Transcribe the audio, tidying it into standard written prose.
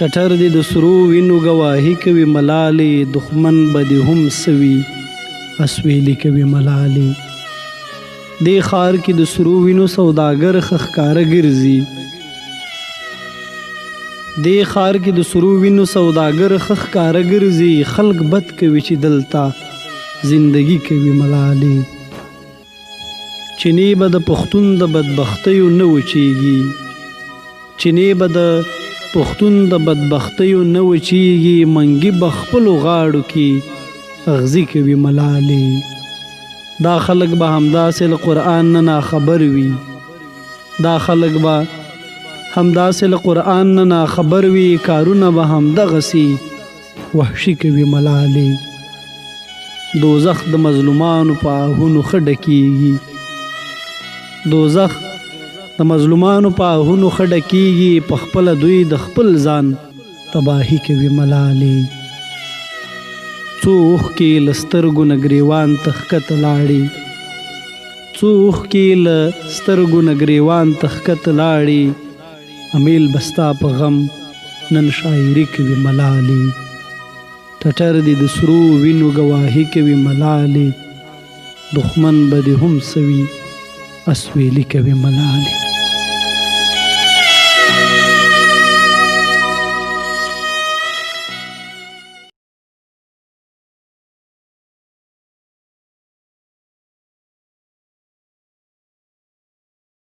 ټټر دې د سرو وینو ګواهي کوي ملالې، دښمن به دې هم سوي اسویلي کوي ملالې. دې ښار کې د سرو وینو سوداګر ښکاره ګرځي، دې ښار کې د سرو وینو سوداګر ښکاره ګرځي، خلک بد کوي چې دلته زندگی کوي ملالې. چینې به د پښتون د بدبختیو نه وچیږي، چینې به د پښتون د بدبختیو نه وچیږي، منګي به خپلو غاړو کې اغزي کوي ملالې. دا خلک به همداسې له قرآن نه ناخبر وي، دا خلک به همداسې له قرآن نه ناخبر وي، کارونه به همدغسې وحشي کوي ملالې. دوزخ د مظلومانو په آهونو ښه ډکیږي، دوزخ د مظلومانو په آهونو ښه ډکیږي، په خپله دوی د خپل ځان تباهي کوي ملالې. څو اوښکې له سترګو نه ګریوان ته ښکته لاړې، څو اوښکې له سترګو نه ګریوان ته ښکته لاړې، امیل به ستا په غم نن شاعري کوي ملالې. ټټر دې د سرو وینو ګواهي کوي ملالې، دښمن به دې هم سوي اسویلي کوي ملالې.